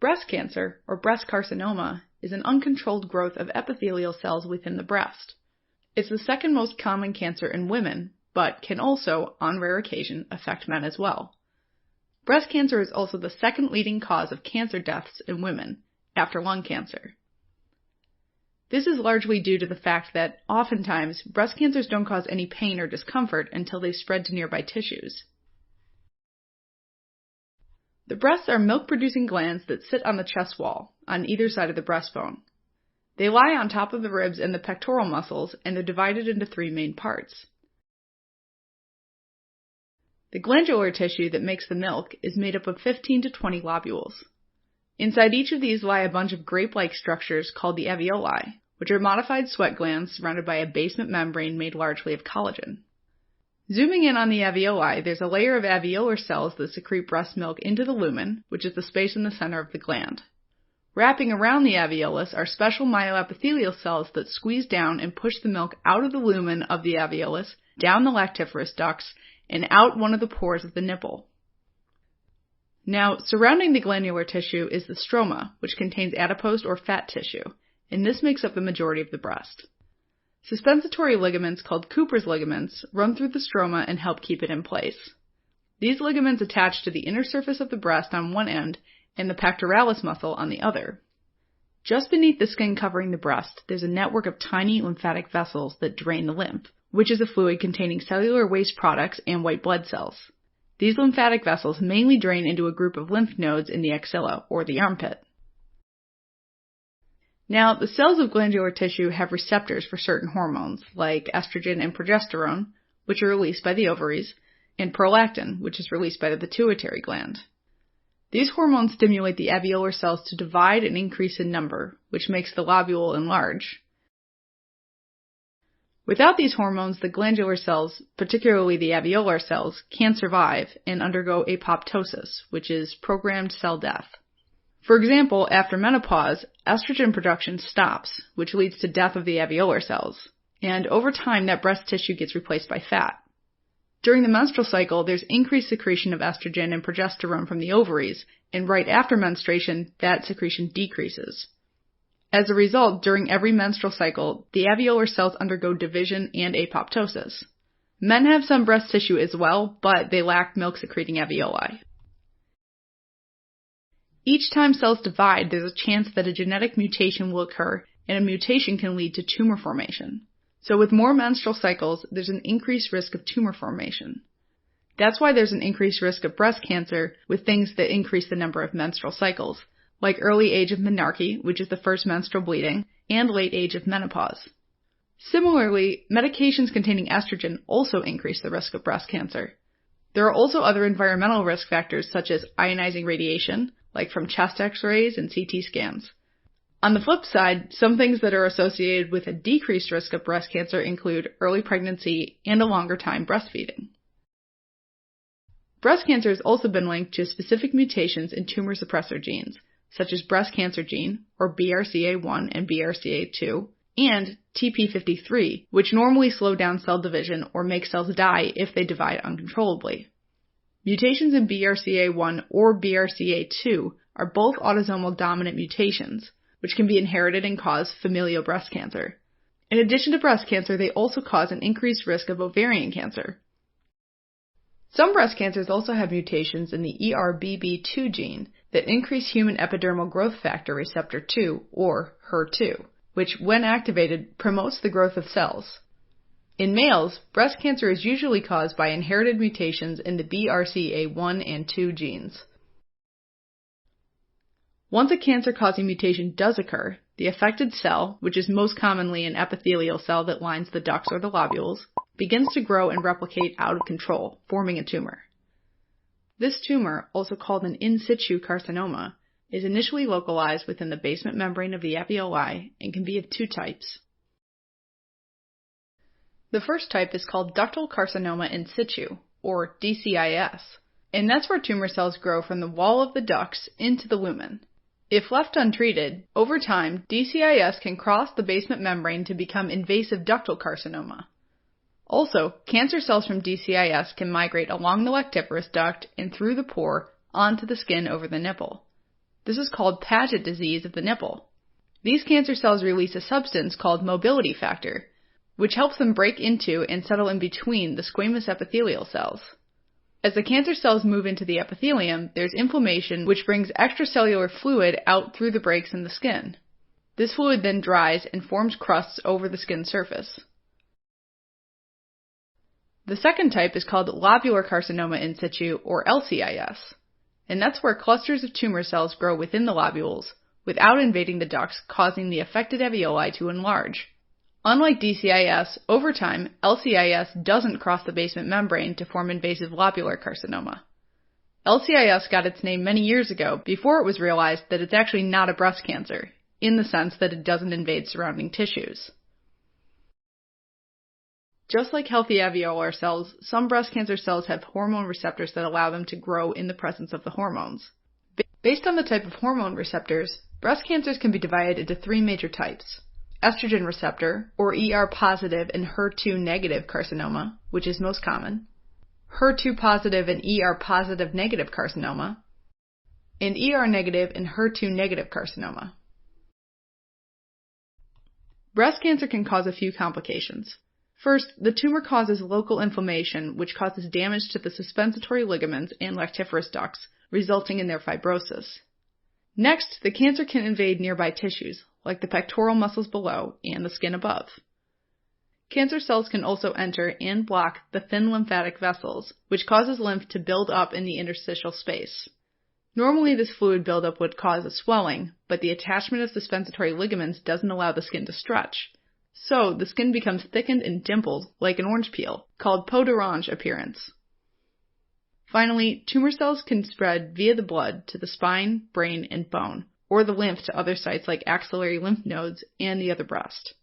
Breast cancer, or breast carcinoma, is an uncontrolled growth of epithelial cells within the breast. It's the second most common cancer in women, but can also, on rare occasion, affect men as well. Breast cancer is also the second leading cause of cancer deaths in women, after lung cancer. This is largely due to the fact that, oftentimes, breast cancers don't cause any pain or discomfort until they spread to nearby tissues. The breasts are milk-producing glands that sit on the chest wall, on either side of the breastbone. They lie on top of the ribs and the pectoral muscles, and they're divided into three main parts. The glandular tissue that makes the milk is made up of 15 to 20 lobules. Inside each of these lie a bunch of grape-like structures called the alveoli, which are modified sweat glands surrounded by a basement membrane made largely of collagen. Zooming in on the alveoli, there's a layer of alveolar cells that secrete breast milk into the lumen, which is the space in the center of the gland. Wrapping around the alveolus are special myoepithelial cells that squeeze down and push the milk out of the lumen of the alveolus, down the lactiferous ducts, and out one of the pores of the nipple. Now, surrounding the glandular tissue is the stroma, which contains adipose or fat tissue, and this makes up the majority of the breast. Suspensory ligaments called Cooper's ligaments run through the stroma and help keep it in place. These ligaments attach to the inner surface of the breast on one end and the pectoralis muscle on the other. Just beneath the skin covering the breast, there's a network of tiny lymphatic vessels that drain the lymph, which is a fluid containing cellular waste products and white blood cells. These lymphatic vessels mainly drain into a group of lymph nodes in the axilla, or the armpit. Now, the cells of glandular tissue have receptors for certain hormones, like estrogen and progesterone, which are released by the ovaries, and prolactin, which is released by the pituitary gland. These hormones stimulate the alveolar cells to divide and increase in number, which makes the lobule enlarge. Without these hormones, the glandular cells, particularly the alveolar cells, can't survive and undergo apoptosis, which is programmed cell death. For example, after menopause, estrogen production stops, which leads to death of the alveolar cells, and over time that breast tissue gets replaced by fat. During the menstrual cycle, there's increased secretion of estrogen and progesterone from the ovaries, and right after menstruation, that secretion decreases. As a result, during every menstrual cycle, the alveolar cells undergo division and apoptosis. Men have some breast tissue as well, but they lack milk-secreting alveoli. Each time cells divide, there's a chance that a genetic mutation will occur, and a mutation can lead to tumor formation. So with more menstrual cycles, there's an increased risk of tumor formation. That's why there's an increased risk of breast cancer with things that increase the number of menstrual cycles, like early age of menarche, which is the first menstrual bleeding, and late age of menopause. Similarly, medications containing estrogen also increase the risk of breast cancer. There are also other environmental risk factors such as ionizing radiation, like from chest x-rays and CT scans. On the flip side, some things that are associated with a decreased risk of breast cancer include early pregnancy and a longer time breastfeeding. Breast cancer has also been linked to specific mutations in tumor suppressor genes, such as breast cancer gene, or BRCA1 and BRCA2, and TP53, which normally slow down cell division or make cells die if they divide uncontrollably. Mutations in BRCA1 or BRCA2 are both autosomal dominant mutations, which can be inherited and cause familial breast cancer. In addition to breast cancer, they also cause an increased risk of ovarian cancer. Some breast cancers also have mutations in the ERBB2 gene that increase human epidermal growth factor receptor 2, or HER2, which, when activated, promotes the growth of cells. In males, breast cancer is usually caused by inherited mutations in the BRCA1 and 2 genes. Once a cancer-causing mutation does occur, the affected cell, which is most commonly an epithelial cell that lines the ducts or the lobules, begins to grow and replicate out of control, forming a tumor. This tumor, also called an in situ carcinoma, is initially localized within the basement membrane of the alveoli and can be of two types. The first type is called ductal carcinoma in situ, or DCIS, and that's where tumor cells grow from the wall of the ducts into the lumen. If left untreated, over time, DCIS can cross the basement membrane to become invasive ductal carcinoma. Also, cancer cells from DCIS can migrate along the lactiferous duct and through the pore onto the skin over the nipple. This is called Paget disease of the nipple. These cancer cells release a substance called mobility factor, which helps them break into and settle in between the squamous epithelial cells. As the cancer cells move into the epithelium, there's inflammation which brings extracellular fluid out through the breaks in the skin. This fluid then dries and forms crusts over the skin surface. The second type is called lobular carcinoma in situ, or LCIS, and that's where clusters of tumor cells grow within the lobules without invading the ducts, causing the affected alveoli to enlarge. Unlike DCIS, over time, LCIS doesn't cross the basement membrane to form invasive lobular carcinoma. LCIS got its name many years ago before it was realized that it's actually not a breast cancer, in the sense that it doesn't invade surrounding tissues. Just like healthy alveolar cells, some breast cancer cells have hormone receptors that allow them to grow in the presence of the hormones. Based on the type of hormone receptors, breast cancers can be divided into three major types: estrogen receptor, or ER-positive and HER2-negative carcinoma, which is most common, HER2-positive and ER-positive negative carcinoma, and ER-negative and HER2-negative carcinoma. Breast cancer can cause a few complications. First, the tumor causes local inflammation, which causes damage to the suspensory ligaments and lactiferous ducts, resulting in their fibrosis. Next, the cancer can invade nearby tissues, like the pectoral muscles below and the skin above. Cancer cells can also enter and block the thin lymphatic vessels, which causes lymph to build up in the interstitial space. Normally, this fluid buildup would cause a swelling, but the attachment of suspensory ligaments doesn't allow the skin to stretch. So, the skin becomes thickened and dimpled like an orange peel, called peau d'orange appearance. Finally, tumor cells can spread via the blood to the spine, brain, and bone, or the lymph to other sites like axillary lymph nodes and the other breast.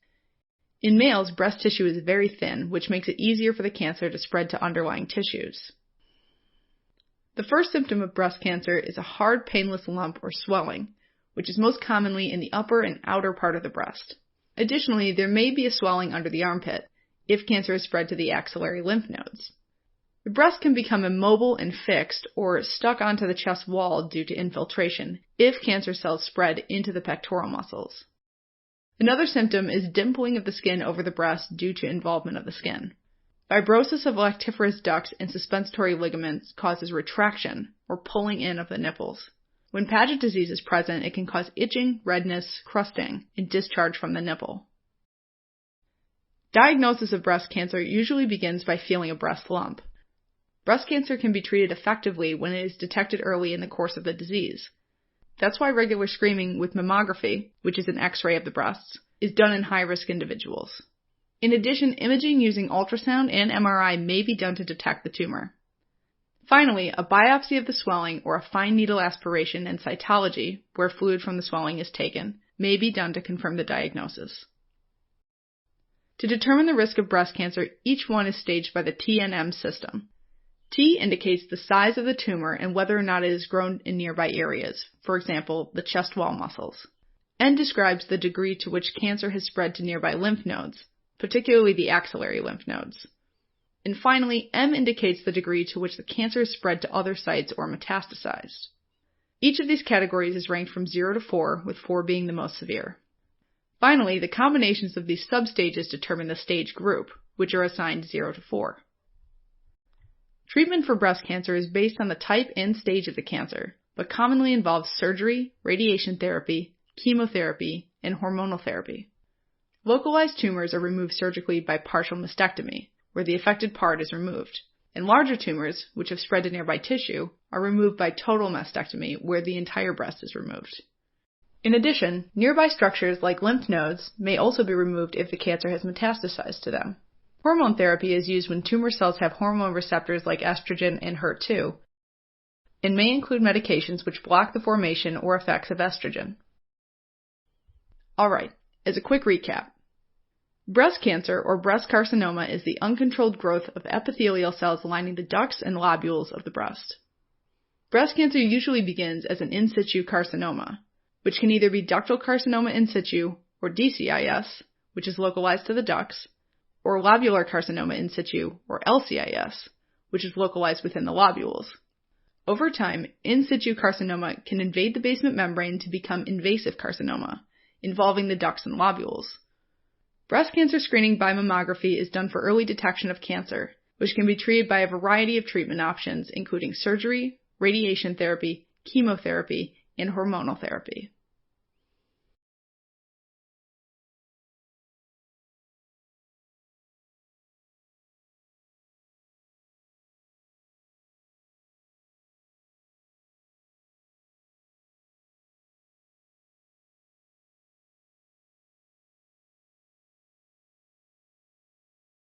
In males, breast tissue is very thin, which makes it easier for the cancer to spread to underlying tissues. The first symptom of breast cancer is a hard, painless lump or swelling, which is most commonly in the upper and outer part of the breast. Additionally, there may be a swelling under the armpit, if cancer is spread to the axillary lymph nodes. The breast can become immobile and fixed, or stuck onto the chest wall due to infiltration, if cancer cells spread into the pectoral muscles. Another symptom is dimpling of the skin over the breast due to involvement of the skin. Fibrosis of lactiferous ducts and suspensory ligaments causes retraction, or pulling in of the nipples. When Paget disease is present, it can cause itching, redness, crusting, and discharge from the nipple. Diagnosis of breast cancer usually begins by feeling a breast lump. Breast cancer can be treated effectively when it is detected early in the course of the disease. That's why regular screening with mammography, which is an X-ray of the breasts, is done in high-risk individuals. In addition, imaging using ultrasound and MRI may be done to detect the tumor. Finally, a biopsy of the swelling or a fine needle aspiration and cytology, where fluid from the swelling is taken, may be done to confirm the diagnosis. To determine the risk of breast cancer, each one is staged by the TNM system. T indicates the size of the tumor and whether or not it has grown in nearby areas, for example, the chest wall muscles. N describes the degree to which cancer has spread to nearby lymph nodes, particularly the axillary lymph nodes. And finally, M indicates the degree to which the cancer is spread to other sites or metastasized. Each of these categories is ranked from 0 to 4, with 4 being the most severe. Finally, the combinations of these substages determine the stage group, which are assigned 0 to 4. Treatment for breast cancer is based on the type and stage of the cancer, but commonly involves surgery, radiation therapy, chemotherapy, and hormonal therapy. Localized tumors are removed surgically by partial mastectomy, where the affected part is removed, and larger tumors, which have spread to nearby tissue, are removed by total mastectomy, where the entire breast is removed. In addition, nearby structures like lymph nodes may also be removed if the cancer has metastasized to them. Hormone therapy is used when tumor cells have hormone receptors like estrogen and HER2, and may include medications which block the formation or effects of estrogen. Alright, as a quick recap. Breast cancer, or breast carcinoma, is the uncontrolled growth of epithelial cells lining the ducts and lobules of the breast. Breast cancer usually begins as an in situ carcinoma, which can either be ductal carcinoma in situ, or DCIS, which is localized to the ducts, or lobular carcinoma in situ, or LCIS, which is localized within the lobules. Over time, in situ carcinoma can invade the basement membrane to become invasive carcinoma, involving the ducts and lobules. Breast cancer screening by mammography is done for early detection of cancer, which can be treated by a variety of treatment options, including surgery, radiation therapy, chemotherapy, and hormonal therapy.